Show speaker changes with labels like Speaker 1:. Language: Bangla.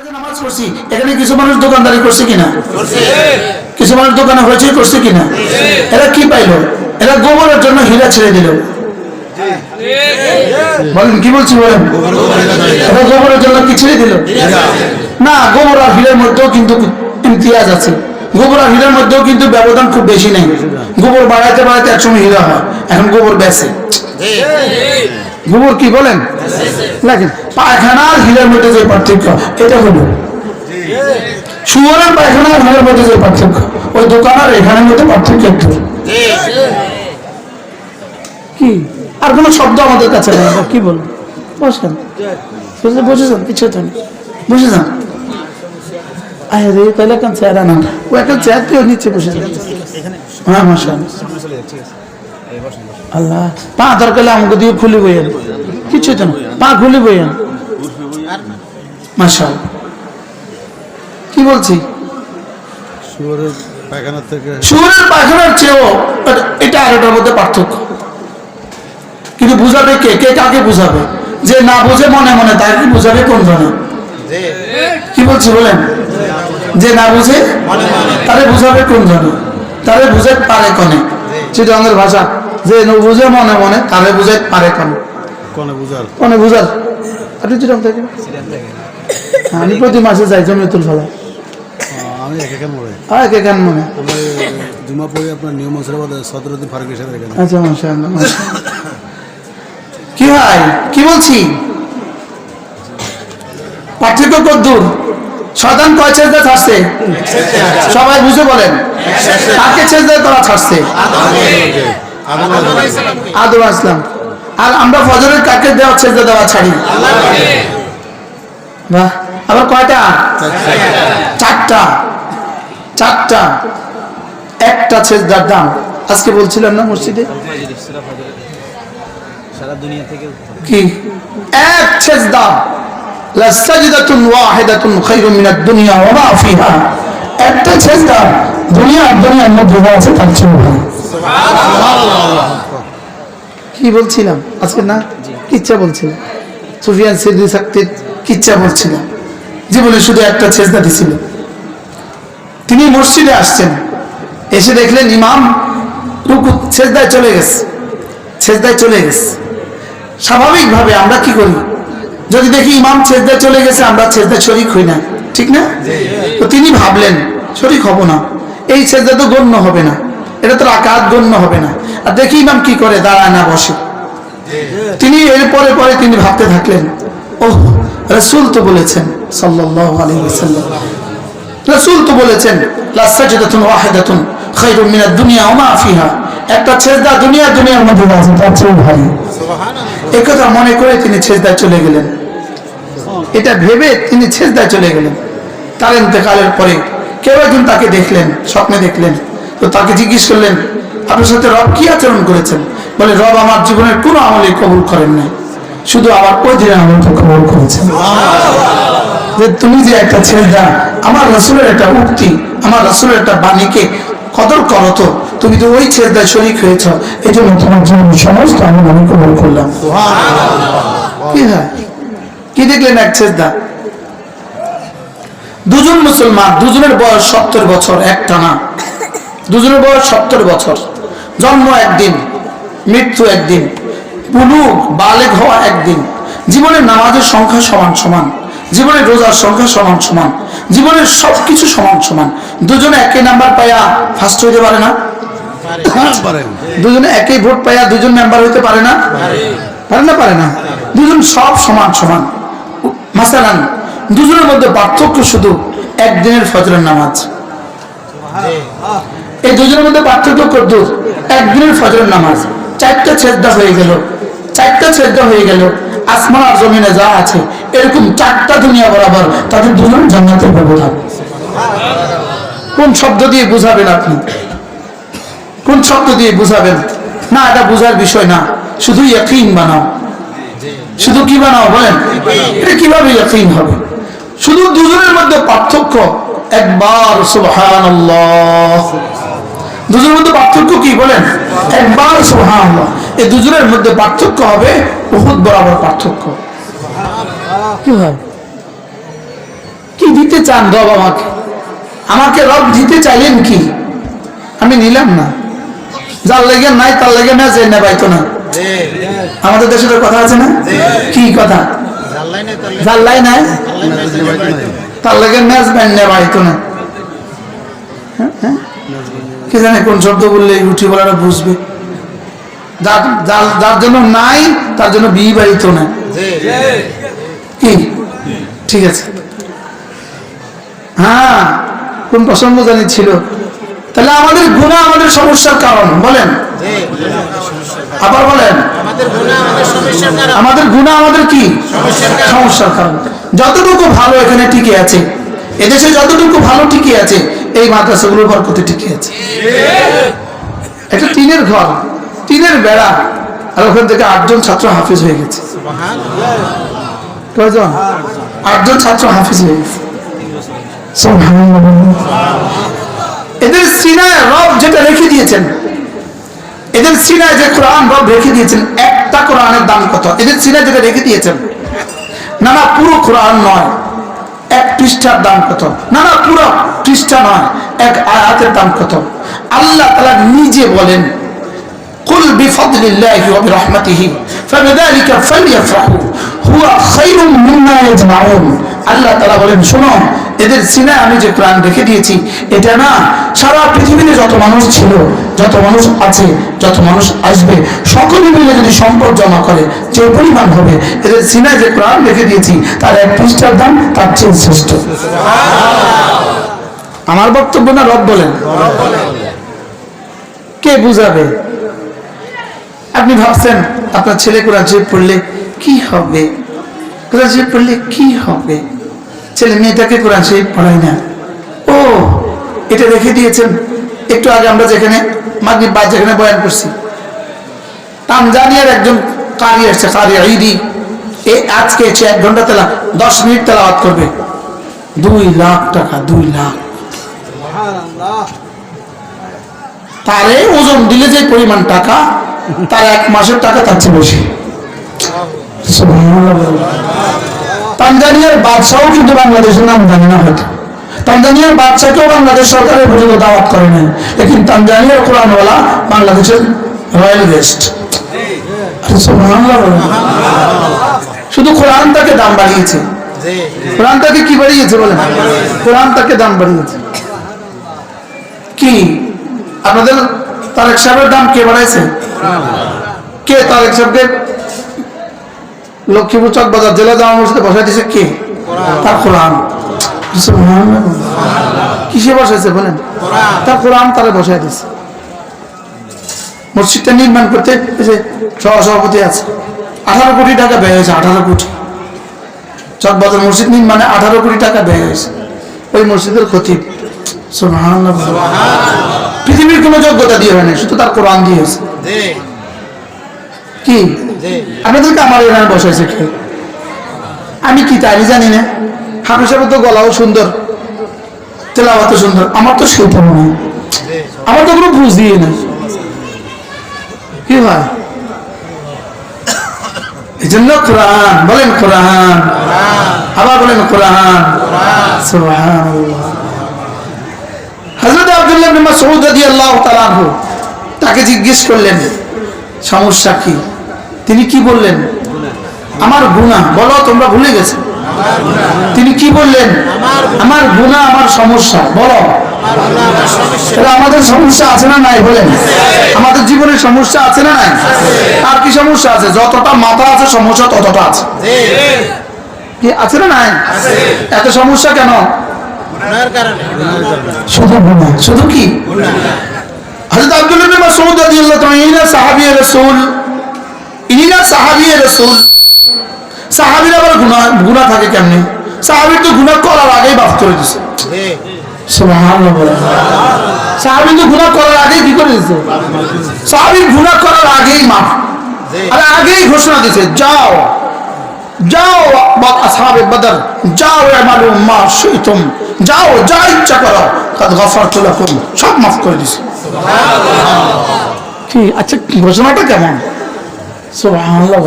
Speaker 1: যে নামাজ পড়ছি এখানে কিছু মানুষ দোকানদারি করছে কিনা, কিছু মানুষ দোকানে হয়েছে করছে কিনা, এরা কি পাইলো? এরা গোবরের জন্য হীরা ছেড়ে দিল। বলেন কি বলছি বলেন, এরা গোবরের জন্য কি ছেড়ে দিল? না, গোবর আর হীরার মধ্যেও কিন্তু ইমতিয়াজ আছে। গোবর আর হীরার মধ্যেও কিন্তু ব্যবধান খুব বেশি নেই। গোবর বাড়াইতে বাড়াইতে একসময় হীরা হয়, এখন গোবর বেচে। গোবর কি বলেন, দেখেন পায়খানা আর হীরার মধ্যে যে পার্থক্য, এটা হলো শুয়োরের পায়খানা আর হীরার মধ্যে যে পার্থক্য, ওই দোকান আর এখানের মধ্যে পার্থক্য একটু। কি আর কোনো শব্দ আমাদের কাছে নেই, কি বলবো? বসেন, বসে যান, কিছু তো নেই, বসে যান। আরে তাহলে এখন চেয়ার না, ও একটা চেয়ার কেউ নিচে বসে যান। হ্যাঁ মাশাআল্লাহ, আল্লাহ পা দরকার আমাকে দিয়ে খুলি বইয়েন, কিছু তো না, পা খুলি বইয়েন। মাশাআল্লাহ, কি বলছি?
Speaker 2: শুয়োরের পায়খানা থেকে
Speaker 1: শুয়োরের পায়খানার চেয়েও এটা আর এটার মধ্যে পার্থক্য। কিন্তু বুঝাবে কে? কে কাকে বুঝাবে? যে না বুঝে মনে মনে তাকে বুঝাবে কোন জনে? কি বলছি বলেন, যে না বুঝে তারে বুঝাবে কোন জনে? তারে বুঝে পারে কনে, চিটাঙ্গের ভাষা, যে বুঝে মনে মনে তারে বুঝে পারে কনে,
Speaker 2: কোনে বুঝার
Speaker 1: কনে বুঝার। আপনি চিটাং থেকে? আমি প্রতি মাসে যাই জমিয়তুল ফলা।
Speaker 2: আমি এখানে মনে
Speaker 1: হ্যাঁ কেন মনে
Speaker 2: জুমা পড়ে আপনার নিয়ম মুর্শিদাবাদ সদরুদ্দিন ফারুক সাহেব এখানে।
Speaker 1: আচ্ছা মাশাআল্লাহ, কি ভাই কি বলছি? পার্থক্য কদ্দূর? শয়তান কয় ছেজদা ছাড়ছে? সবাই বুঝে বলেন, কাকে ছেজদা করা ছাড়ছে? আদম আসলাম। আর আমরা ফজরের কাকে দেওয়া ছেজদা দেওয়া ছাড়ি? বাহ, আবার কয়টা? চারটা। চারটা, একটা ছেজদার দাম আজকে বলছিলাম না মসজিদে,
Speaker 3: সারা দুনিয়া থেকে
Speaker 1: কি এক ছেজদা লাসাজদাতুন ওয়াহিদাতুন খায়রুম মিনাদ দুনিয়া ওয়া মা ফিহা। একটা ছেজদা দুনিয়ার মধ্যে যা আছে তার চেয়ে ভালো। সুবহানাল্লাহ। কি বলছিলাম আজকে? না কিচ্ছা বলছিলাম, সুফিয়ান সিদ্দি সাক্তির কিচ্ছা বলছিলাম। জীবনে শুধু একটা ছেজদা দিছিল। তিনি মসজিদে আসছেন, এসে দেখলেন ইমাম রুকু সেজদায় চলে গেছে, সেজদায় চলে গেছে। স্বাভাবিকভাবে আমরা কি করি? যদি দেখি ইমাম সেজদায় চলে গেছে, আমরা সেজদায় শরীক হই না, ঠিক না? তো তিনি ভাবলেন শরীক হব না, এই সেজদা তো গণ্য হবে না, এটা তো রাকাত গণ্য হবে না। আর দেখি ইমাম কি করে, দাঁড়ায় না, বসে। তিনি এর পরে পরে তিনি ভাবতে থাকলেন, ওহ রাসূল তো বলেছেন সাল্লাল্লাহু আলাইহি ওয়াসাল্লাম, রাসূল তো বলেছেন লাসাজদাতুন ওয়াহিদাতুন খায়রুম মিনাদ দুনিয়া ওয়া মা ফিহা। একটা ছেজদা দুনিয়ার মধ্যে আছে তার চেয়ে ভালো। সুবহানাল্লাহ। এই কথা মনে করে তিনি ছেজদায় চলে গেলেন। এটা ভেবে তিনি ছেজদায় চলে গেলেন। তার ইন্তেকালের পরে কেউ একজন তাকে দেখলেন, স্বপ্নে দেখলেন। তো তাকে জিজ্ঞেস করলেন, আপনার সাথে রব কি আচরণ করেছেন? বলে, রব আমার জীবনের কোনো আমলই কবুল করেন নাই, শুধু আমার ওই দিনের আমলটা কবুল করেছেন। যে তুমি যে একটা ছেজদা, আমার রাসূলের একটা উক্তি, আমার রাসূলের একটা বাণীকে কদর করো, তো তুমি তো ওই ছেজদায় শরীক হয়েছ, এই জন্য তোমার জীবন সমস্ত আমি কবুল করলাম। কি হয়? কি দেখলেন? এক ছেজদা। দুজন মুসলমান, দুজনের বয়স 70 বছর, একটা না, দুজনের বয়স 70 বছর, জন্ম একদিন, মৃত্যু একদিন, বুলুগ বালেগ হওয়া একদিন, জীবনের নামাজের সংখ্যা সমান সমান, জীবনের রোজার সংখ্যা সমান সমান, জীবনের সবকিছু সমান সমান। দুজনে একই নাম্বার পাইয়া ফার্স্ট হইতে পারে না? দুজনে একই ভোট পাইয়া দুজন মেম্বার হইতে পারে না? পারে না? পারে না? দুজন সব সমান সমান। মাসালান দুজনের মধ্যে পার্থক্য শুধু একদিনের ফজরের নামাজ। এই দুজনের মধ্যে পার্থক্য কদ্দূর? একদিনের ফজরের নামাজ। চারটা ছেজদা হয়ে গেল, চারটা ছেজদা হয়ে গেল। আসমান আর জমিনে যা আছে এরকম চারটা দুনিয়া বরাবর তাদের দুজন জান্নাতের ব্যবধান। কোন শব্দ দিয়ে বুঝাবেন আপনি? কোন শব্দ দিয়ে বুঝাবেন? না, এটা বুঝার বিষয় না, শুধু ইয়াকিন বানাও। শুধু কি বানাও বলেন? এটা কিভাবে ইয়াকিন হবে? শুধু দুজনের মধ্যে পার্থক্য একবার সুবহানাল্লাহ। দুজনের মধ্যে পার্থক্য কি বলেন? একবার সুবহানাল্লাহ। এই দুজনের মধ্যে পার্থক্য হবে উহুদ বরাবর পার্থক্য। কি হয়? কি দিতে চান রব আমাকে, আমাকে রব দিতে চাইলেন কি, আমি নিলাম না। যার লেগে নাই তার লেগে ম্যাচ নেবাইতো না। আমাদের দেশের কথা আছে না, কি কথা, যার লাই নাই তার লেগে ম্যাচ নেবাইতো না। কি জানে কোন শব্দ বললে ইউটিউবাররা বুঝবে, যার জন্য নাই তার জন্য বিয়ে বাড়িত না। কি ঠিক আছে, হ্যাঁ কোন প্রসঙ্গ জানি ছিল। তাহলে আমাদের গুনাহ আমাদের সমস্যার কারণ, বলেন আবার বলেন, আমাদের গুনাহ আমাদের কি সমস্যার কারণ। যতটুকু ভালো এখানে টিকে আছে, এদেশে যতটুকু ভালো টিকে আছে, এই মাদ্রাসাগুলোর বরকতে টিকে আছে। একটা টিনের ঘর, টিনের বেড়া, আর ওখান থেকে 8 জন ছাত্র হাফিজ হয়ে গেছে। কয়জন? 8 জন ছাত্র হাফিজ হয়ে গেছে। এদের সিনায় রব যেটা রেখে দিয়েছেন, এদের সিনায় যে কোরআন রব রেখে দিয়েছেন, একটা কোরআনের দাম কত? এদের সিনায় যেটা রেখে দিয়েছেন, না না পুরো কোরআন নয়, 1 পৃষ্ঠার দাম কত? না না পুরো পৃষ্ঠা নয়, 1 আয়াতের দাম কত? আল্লাহ তাআলা নিজে বলেন, কুল বিফাদলিল্লাহি ওয়া বিরহমাতিহি ফাবিযালিকা ফালইফরাহু হুয়া খায়রুম মিম্মা ইয়াজমাউন। আল্লাহ তাআলা বলেন, শোনো, এদের সিনায় আমি যে কোরআন রেখে দিয়েছি, এটা না সারা পৃথিবীতে যত মানুষ ছিল, যত মানুষ আছে, যত মানুষ আসবে, সকলে মিলে যদি সম্পদ জমা করে যে পরিমাণ হবে, এদের সিনায় যে কোরআন রেখে দিয়েছি তার 1 পৃষ্ঠার দাম তার চেয়ে শ্রেষ্ঠ। আমার বক্তব্য না, রব বলেন। কে বুঝাবে? আপনি ভাবছেন আপনার ছেলে কোরআন শরীফ পড়লে কি হবে, কোরআন শরীফ পড়লে কি হবে, ছেলে মেয়েটাকে কোরআন শরীফ পড়ায় না। ও এটা রেখে দিয়েছেন। একটু আগে আমরা যেখানে মাগরিব বাদ যেখানে বয়ান করছি, তানজানিয়ার একজন কারি আসছে, কারি ঈদি, আজকে এসে 1 ঘন্টা 10 মিনিট তেলাওয়াত করবে, 2 লাখ টাকা, 2 লাখ। তারে ওজন দিলে যে পরিমাণ টাকা, তার 1 মাসের টাকা তার চেয়ে বেশি। তানজানিয়ার বাদশাহ কিন্তু বাংলাদেশের নাম জানে না, হয়তো তানজানিয়ার বাদশাকেও বাংলাদেশ সরকারের পর্যন্ত দাওয়াত করে নাই, লেকিন তানজানিয়ার কোরআনওয়ালা বাংলাদেশের রয়্যাল গেস্ট। শুধু কোরআন তাকে দাম বাড়িয়েছে, কোরআন তাকে কি বাড়িয়েছে বলেন? কোরআন তাকে দাম বাড়িয়েছে। কি আপনাদের তারেক সাহেবের দাম কে বাড়াইছে? কে তারেক সাহেবকে লক্ষ্মীপুর চকবাজার জেলা জামা মসজিদে বসাই দিয়েছে? কে? তার কোরআন। কিসে বসাইছে বলেন? তার কোরআন তারা বসাই দিয়েছে। মসজিদটা নির্মাণ করতে সভাপতি আছে, 18 কোটি টাকা ব্যয় হয়েছে। 18 কোটি চকবাজার মসজিদ নির্মাণে 18 কোটি টাকা ব্যয় হয়েছে। ওই মসজিদের খতিব, সুবহানাল্লাহ, পৃথিবীর কোনো যোগ্যতা দিয়ে হয়নি, শুধু তার কোরআন দিয়েছে। কি আপনাদেরকে আমার এখানে বসাইছে কে? আমি কি তাই জানি না। হাফেজ সাহেবের তো গলাও সুন্দর, তেলাওয়াতও সুন্দর, আমার তো সেটা মনে হয়, আমার তো কোনো বুঝিয়ে না। কি হয়? এই জন্য কোরআন বলেন, কোরআন, আবার বলেন কোরআন। সুবহানাল্লাহ। হযরত আব্দুল্লাহ ইবনে মাসউদ রাদিয়াল্লাহু তাআলা আনহু, তাকে জিজ্ঞেস করলেন সমস্যা কি? তিনি কি বললেন? আমার গুনাহ। বলো, তোমরা ভুলে গেছো। তিনি কি বললেন? আমার গুনাহ, আমার সমস্যা। বলো, আমাদের সমস্যা আছে না নাই? বলেন, আমাদের জীবনে সমস্যা আছে না নাই? আর কি সমস্যা আছে? যতটা মাথা আছে সমস্যা ততটা আছে। কি আছে না নাই? এত সমস্যা কেন? শুধু গুনাহ। শুধু কি? হযরত আব্দুল্লাহ ইবনে মাসউদ রাদিয়াল্লাহু তাআলা ইনি সাহাবী রাসূল, ইনি না সাহাবী রাসূল। সাহাবীর আবার গুনাহ থাকে কেমনে? সাহাবীর তো গুনাহ করার আগেই মাফ করে দিয়েছে। সুবহানাল্লাহ। সাহাবী তো গুনাহ করার আগেই কি করে দিয়েছে? সাহাবীর গুনাহ করার আগেই মাফ, আর আগেই ঘোষণা দিয়েছে, যাও যাও আসহাবে বদর, যাও আমালু মা শিতুম, যাও যা ইচ্ছা করো, কাদ গফরতু লাকুম, সব মাফ করে দিয়েছে। সুবহানাল্লাহ। কি আচ্ছা, ঘোষণাটা কেমন? সুবহানাল্লাহ।